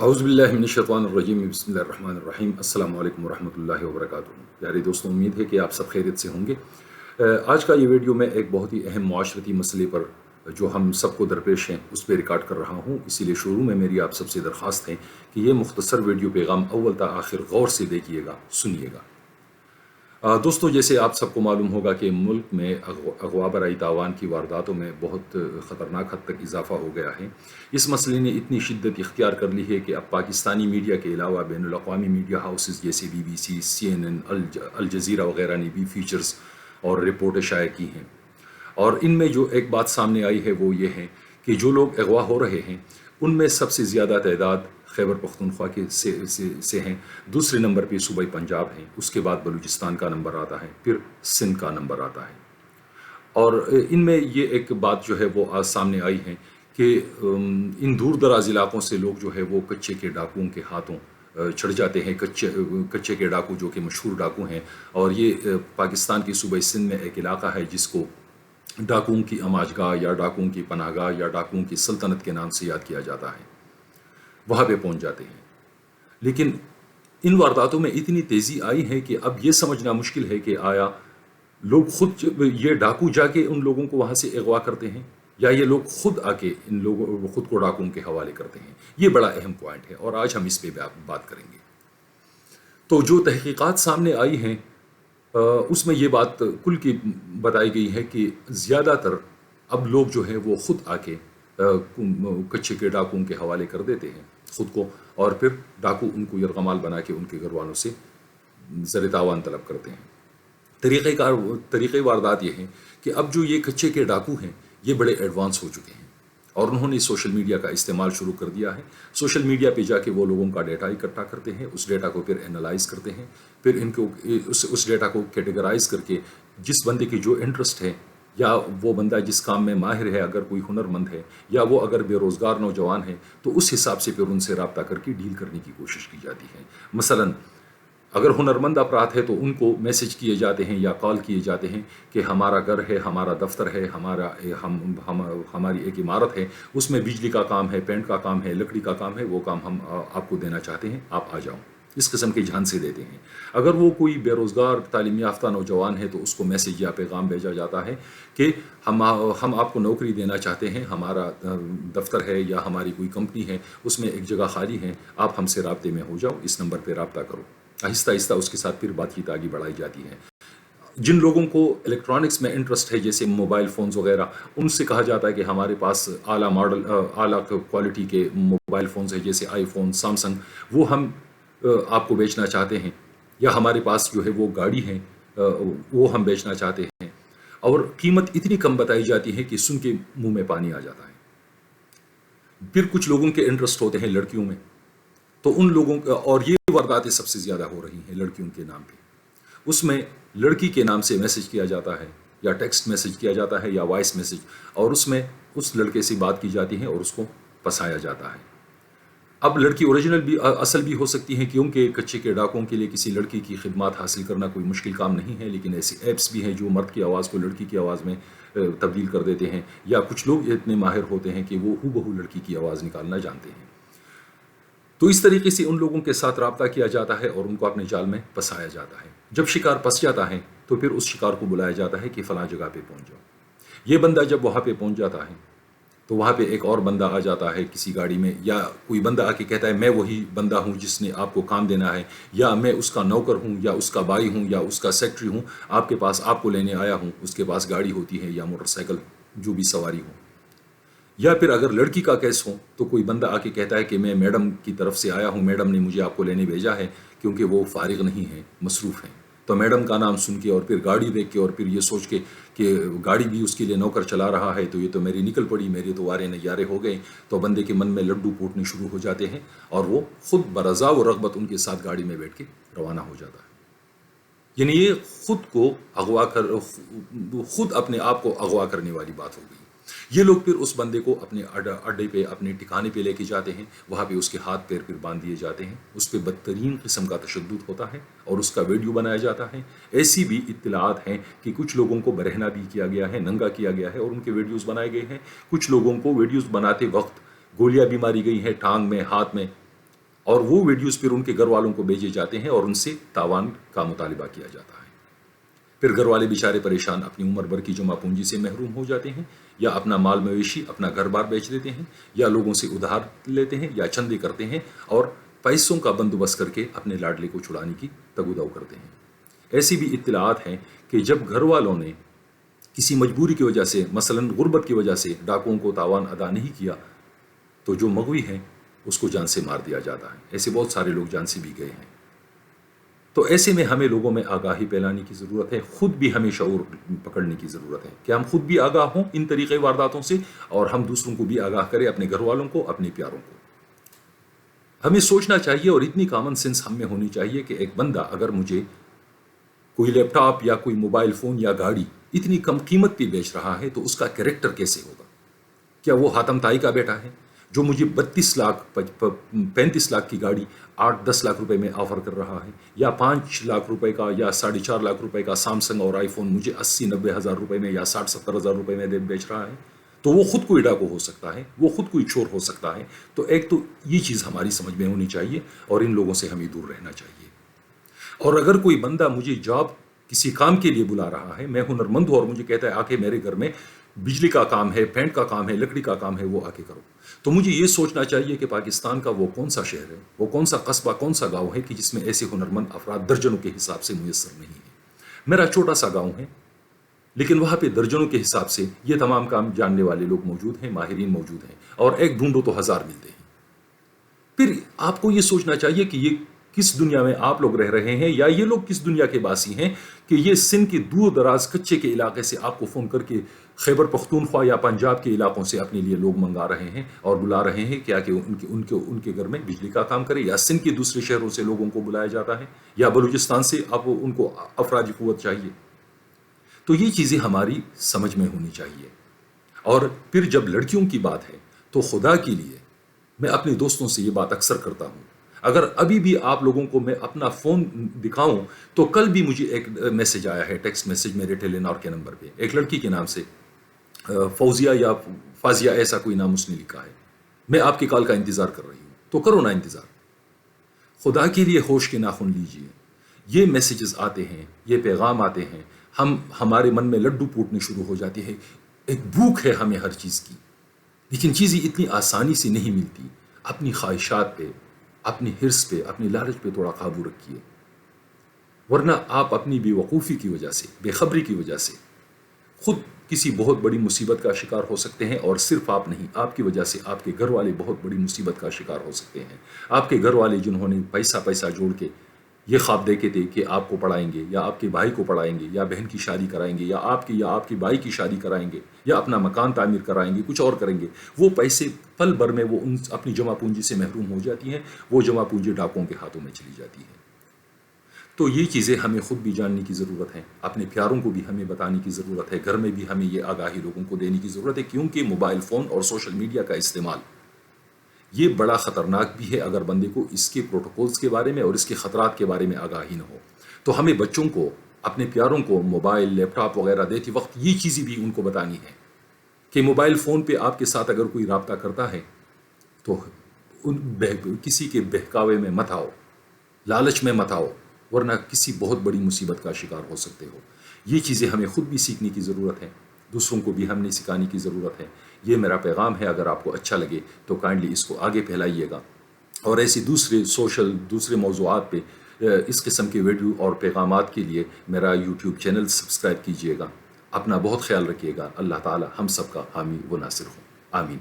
औज़ुबिल्लाहि बिस्मिल्लाहिर्रहमानिर्रहीम। अस्सलाम वालेकुम वरहमतुल्लाहि वबरकातुहू। प्यारे दोस्तों, उम्मीद है कि आप सब खैरियत से होंगे। आज का ये वीडियो मैं एक बहुत ही अहम माशरती मसले पर जो हम सबको दरपेश हैं उस पर रिकॉर्ड कर रहा हूँ। इसीलिए शुरू में मेरी आप सबसे दरख्वास्त है कि ये मुख्तसर वीडियो पैगाम अव्वल ता आखिर गौर से देखिएगा, सुनिएगा। दोस्तों, जैसे आप सबको मालूम होगा कि मुल्क में अगवा बराई तावान की वारदातों में बहुत ख़तरनाक हद तक इजाफ़ा हो गया है। इस मसले ने इतनी शिद्दत इख्तियार कर ली है कि अब पाकिस्तानी मीडिया के अलावा बैनुल अक़वामी मीडिया हाउसेस जैसे BBC, CNN, अल जज़ीरा वगैरह ने भी फीचर्स और रिपोर्टें शाये की हैं। और इनमें जो एक बात सामने आई है वो ये है कि जो लोग अगवा हो रहे हैं उनमें सबसे ज़्यादा तादाद खैबर पख्तूनख्वा के से हैं। दूसरे नंबर पे सूबाई पंजाब हैं, उसके बाद बलूचिस्तान का नंबर आता है, फिर सिंध का नंबर आता है। और इनमें ये एक बात जो है वो आज सामने आई है कि इन दूर दराज इलाक़ों से लोग जो है वो कच्चे के डाकुओं के हाथों चढ़ जाते हैं। कच्चे के डाकू जो कि मशहूर डाकू हैं, और ये पाकिस्तान की सूबाई सिंध में एक इलाक़ा है जिसको डाकुओं की अमाजगाह या डाकुओं की पनाहगाह या डाकुओं की सल्तनत के नाम से याद किया जाता है। वहाँ पे पहुँच जाते हैं। लेकिन इन वारदातों में इतनी तेज़ी आई है कि अब ये समझना मुश्किल है कि आया लोग खुद ये डाकू जाके उन लोगों को वहाँ से अगवा करते हैं या ये लोग खुद आके इन लोगों खुद को डाकुओं के हवाले करते हैं। ये बड़ा अहम पॉइंट है और आज हम इस पे बात करेंगे। तो जो तहकीकात सामने आई हैं उसमें ये बात कुल की बताई गई है कि ज़्यादातर अब लोग जो है वो खुद आके कच्चे के डाकुओं के हवाले कर देते हैं ख़ुद को, और फिर डाकू उनको यरगमाल बना के उनके घर वालों से ज़र तावान तलब करते हैं। तरीक़े वारदात ये हैं कि अब जो ये कच्चे के डाकू हैं ये बड़े एडवांस हो चुके हैं और उन्होंने सोशल मीडिया का इस्तेमाल शुरू कर दिया है। सोशल मीडिया पे जाके वो लोगों का डेटा इकट्ठा करते हैं, उस डेटा को फिर एनालाइज करते हैं, फिर इनको उस डेटा को कैटेगराइज करके जिस बंदे की जो इंटरेस्ट है या वो बंदा जिस काम में माहिर है, अगर कोई हुनरमंद है या वो अगर बेरोज़गार नौजवान है, तो उस हिसाब से फिर उनसे रब्ता करके डील करने की कोशिश की जाती है। मसलन अगर हुनरमंद अफराद है तो उनको मैसेज किए जाते हैं या कॉल किए जाते हैं कि हमारा घर है, हमारा दफ्तर है, हमारी एक इमारत है, उसमें बिजली का काम है, पेंट का काम है, लकड़ी का काम है, वो काम हम आपको देना चाहते हैं, आप आ जाओ। इस किस्म के झांसे देते हैं। अगर वो कोई बेरोज़गार तालीम याफ्ता नौजवान है तो उसको मैसेज या पैगाम भेजा जाता है कि हम आपको नौकरी देना चाहते हैं, हमारा दफ्तर है या हमारी कोई कंपनी है, उसमें एक जगह खाली है, आप हमसे राब्ते में हो जाओ, इस नंबर पर रब्ता करो। आहिस्ता आहिस्ता उसके साथ फिर बातचीत आगे बढ़ाई जाती है। जिन लोगों को इलेक्ट्रॉनिक्स में इंटरेस्ट है जैसे मोबाइल फ़ोन्स वगैरह, उनसे कहा जाता है कि हमारे पास आला मॉडल आला क्वालिटी के मोबाइल फ़ोन्स है जैसे आईफोन, सैमसंग, वो हम आपको बेचना चाहते हैं, या हमारे पास जो है वो गाड़ी है वो हम बेचना चाहते हैं, और कीमत इतनी कम बताई जाती है कि सुन के मुंह में पानी आ जाता है। फिर कुछ लोगों के इंटरेस्ट होते हैं लड़कियों में, तो उन लोगों का, और ये वारदातें सबसे ज़्यादा हो रही हैं लड़कियों के नाम पे। उसमें लड़की के नाम से मैसेज किया जाता है या टेक्स्ट मैसेज किया जाता है या वॉइस मैसेज, और उसमें उस लड़के से बात की जाती है और उसको फंसाया जाता है। अब लड़की ओरिजिनल भी असल भी हो सकती है, क्योंकि कच्चे के डाकुओं के लिए किसी लड़की की खिदमत हासिल करना कोई मुश्किल काम नहीं है, लेकिन ऐसे ऐप्स भी हैं जो मर्द की आवाज़ को लड़की की आवाज़ में तब्दील कर देते हैं, या कुछ लोग इतने माहिर होते हैं कि वो हूबहू लड़की की आवाज़ निकालना जानते हैं। तो इस तरीके से उन लोगों के साथ रब्ता किया जाता है और उनको अपने जाल में फंसाया जाता है। जब शिकार फंस जाता है तो फिर उस शिकार को बुलाया जाता है कि फ़लाँ जगह पे पहुंच जाओ। ये बंदा जब वहाँ पे पहुंच जाता है तो वहाँ पे एक और बंदा आ जाता है किसी गाड़ी में, या कोई बंदा आके कहता है मैं वही बंदा हूँ जिसने आपको काम देना है, या मैं उसका नौकर हूँ या उसका भाई हूँ या उसका सेक्रेटरी हूँ, आपके पास आपको लेने आया हूँ। उसके पास गाड़ी होती है या मोटरसाइकिल, जो भी सवारी हो। या फिर अगर लड़की का केस हो तो कोई बंदा आके कहता है कि मैं मैडम की तरफ से आया हूँ, मैडम ने मुझे आपको लेने भेजा है, क्योंकि वो फारिग नहीं है, मसरूफ़ हैं। तो मैडम का नाम सुन के और फिर गाड़ी देख के और फिर ये सोच के कि गाड़ी भी उसके लिए नौकर चला रहा है, तो ये तो मेरी निकल पड़ी, मेरे तो वारे नयारे हो गए, तो बंदे के मन में लड्डू फूटने शुरू हो जाते हैं और वो खुद बरज़ा व रग़बत उनके साथ गाड़ी में बैठ के रवाना हो जाता है। यानी ये खुद को अगवा कर, खुद अपने आप को अगवा करने वाली बात हो गई। ये लोग फिर उस बंदे को अपने अड्डे पे, अपने ठिकाने पे लेके जाते हैं, वहाँ पे उसके हाथ पैर फिर बांध दिए जाते हैं, उस पर बदतरीन किस्म का तशद्दुद होता है और उसका वीडियो बनाया जाता है। ऐसी भी इत्तलात हैं कि कुछ लोगों को बरहना भी किया गया है, नंगा किया गया है और उनके वीडियोज़ बनाए गए हैं। कुछ लोगों को वीडियोज़ बनाते वक्त गोलियाँ भी मारी गई हैं, टांग में, हाथ में, اور وہ ویڈیوز پھر ان کے گھر والوں کو بھیجے جاتے ہیں اور ان سے تاوان کا مطالبہ کیا جاتا ہے۔ پھر گھر والے بیچارے پریشان اپنی عمر بھر کی جمع پونجی سے محروم ہو جاتے ہیں، یا اپنا مال مویشی اپنا گھر بار بیچ دیتے ہیں، یا لوگوں سے ادھار لیتے ہیں یا چندے کرتے ہیں اور پیسوں کا بندوبست کر کے اپنے لاڈلے کو چھڑانے کی تگودو کرتے ہیں۔ ایسی بھی اطلاعات ہیں کہ جب گھر والوں نے کسی مجبوری کی وجہ سے، مثلا غربت کی وجہ سے ڈاکوؤں کو تاوان ادا نہیں کیا تو جو مغوی ہے اس کو جان سے مار دیا جاتا ہے۔ ایسے بہت سارے لوگ جان سے بھی گئے ہیں۔ تو ایسے میں ہمیں لوگوں میں آگاہی پھیلانے کی ضرورت ہے، خود بھی ہمیں شعور پکڑنے کی ضرورت ہے کہ ہم خود بھی آگاہ ہوں ان طریقے وارداتوں سے، اور ہم دوسروں کو بھی آگاہ کریں، اپنے گھر والوں کو، اپنے پیاروں کو۔ ہمیں سوچنا چاہیے اور اتنی کامن سینس ہم میں ہونی چاہیے کہ ایک بندہ اگر مجھے کوئی لیپ ٹاپ یا کوئی موبائل فون یا گاڑی اتنی کم قیمت پہ بیچ رہا ہے تو اس کا کریکٹر کیسے ہوگا؟ کیا وہ حاتم طائی کا بیٹا ہے جو مجھے 35 لاکھ کی گاڑی 8-10 لاکھ روپے میں آفر کر رہا ہے، یا 5 لاکھ روپے کا یا 4.5 لاکھ روپے کا سامسنگ اور آئی فون مجھے 80-90 ہزار روپے میں یا 60-70 ہزار روپے میں بیچ رہا ہے؟ تو وہ خود کوئی ڈاکو ہو سکتا ہے، وہ خود کوئی چور ہو سکتا ہے۔ تو ایک تو یہ چیز ہماری سمجھ میں ہونی چاہیے اور ان لوگوں سے ہمیں دور رہنا چاہیے۔ اور اگر کوئی بندہ مجھے جاب کسی کام کے لیے بلا رہا ہے، میں ہنر مند ہوں اور مجھے کہتا ہے آ کے میرے گھر میں بجلی کا کام ہے، پینٹ کا کام ہے، لکڑی کا کام ہے، وہ آ کے کرو، تو مجھے یہ سوچنا چاہیے کہ پاکستان کا وہ کون سا شہر ہے، وہ کون سا قصبہ، کون سا گاؤں ہے کہ جس میں ایسے ہنرمند افراد درجنوں کے حساب سے میسر نہیں ہیں۔ میرا چھوٹا سا گاؤں ہے لیکن وہاں پہ درجنوں کے حساب سے یہ تمام کام جاننے والے لوگ موجود ہیں، ماہرین موجود ہیں، اور ایک ڈھونڈو تو 1000 ملتے ہیں۔ پھر آپ کو یہ سوچنا چاہیے کہ یہ کس دنیا میں آپ لوگ رہ رہے ہیں، یا یہ لوگ کس دنیا کے باسی ہیں کہ یہ سندھ کے دور دراز کچے کے علاقے سے آپ کو فون کر کے خیبر پختونخوا یا پنجاب کے علاقوں سے اپنے لیے لوگ منگا رہے ہیں اور بلا رہے ہیں کیا کہ ان کے گھر میں بجلی کا کام کرے، یا سندھ کے دوسرے شہروں سے لوگوں کو بلایا جاتا ہے، یا بلوچستان سے اب ان کو افرادی قوت چاہیے۔ تو یہ چیزیں ہماری سمجھ میں ہونی چاہیے۔ اور پھر جب لڑکیوں کی بات ہے تو خدا کے لیے میں اپنے دوستوں سے یہ بات اکثر کرتا ہوں، اگر ابھی بھی آپ لوگوں کو میں اپنا فون دکھاؤں تو کل بھی مجھے ایک میسج آیا ہے، ٹیکسٹ میسج میرے ٹیلی نار کے نمبر پہ، ایک لڑکی کے نام سے، فوزیہ یا فازیہ ایسا کوئی نام اس نے لکھا ہے، میں آپ کی کال کا انتظار کر رہی ہوں۔ تو کرو نا انتظار، خدا کے لیے ہوش کے ناخن لیجئے۔ یہ میسیجز آتے ہیں، یہ پیغام آتے ہیں، ہمارے من میں لڈو پھوٹنے شروع ہو جاتے ہیں، ایک بھوک ہے ہمیں ہر چیز کی، لیکن چیزیں اتنی آسانی سے نہیں ملتی۔ اپنی خواہشات پہ، اپنی حرص پہ، اپنی لالچ پہ تھوڑا قابو رکھیے، ورنہ آپ اپنی بے وقوفی کی وجہ سے، بے خبری کی وجہ سے خود کسی بہت بڑی مصیبت کا شکار ہو سکتے ہیں، اور صرف آپ نہیں، آپ کی وجہ سے آپ کے گھر والے بہت بڑی مصیبت کا شکار ہو سکتے ہیں۔ آپ کے گھر والے جنہوں نے پیسہ جوڑ کے یہ خواب دیکھے تھے کہ آپ کو پڑھائیں گے، یا آپ کے بھائی کو پڑھائیں گے، یا بہن کی شادی کرائیں گے، یا آپ کی بھائی کی شادی کرائیں گے، یا اپنا مکان تعمیر کرائیں گے، کچھ اور کریں گے، وہ پیسے پل بھر میں وہ ان اپنی جمع پونجی سے محروم ہو جاتی ہیں، وہ جمع پونجی ڈاکوؤں کے ہاتھوں میں چلی جاتی ہے۔ تو یہ چیزیں ہمیں خود بھی جاننے کی ضرورت ہے، اپنے پیاروں کو بھی ہمیں بتانے کی ضرورت ہے، گھر میں بھی ہمیں یہ آگاہی لوگوں کو دینے کی ضرورت ہے، کیونکہ موبائل فون اور سوشل میڈیا کا استعمال یہ بڑا خطرناک بھی ہے اگر بندے کو اس کے پروٹوکولز کے بارے میں اور اس کے خطرات کے بارے میں آگاہی نہ ہو۔ تو ہمیں بچوں کو، اپنے پیاروں کو موبائل، لیپ ٹاپ وغیرہ دیتے وقت یہ چیزیں بھی ان کو بتانی ہے کہ موبائل فون پہ آپ کے ساتھ اگر کوئی رابطہ کرتا ہے تو کسی کے بہکاوے میں مت آؤ، لالچ میں مت آؤ، ورنہ کسی بہت بڑی مصیبت کا شکار ہو سکتے ہو۔ یہ چیزیں ہمیں خود بھی سیکھنے کی ضرورت ہے، دوسروں کو بھی ہم نے سکھانے کی ضرورت ہے۔ یہ میرا پیغام ہے، اگر آپ کو اچھا لگے تو کائنڈلی اس کو آگے پھیلائیے گا، اور ایسی دوسرے موضوعات پہ اس قسم کے ویڈیو اور پیغامات کے لیے میرا یوٹیوب چینل سبسکرائب کیجئے گا۔ اپنا بہت خیال رکھیے گا۔ اللہ تعالی ہم سب کا حامی و ناصر ہوں، آمین۔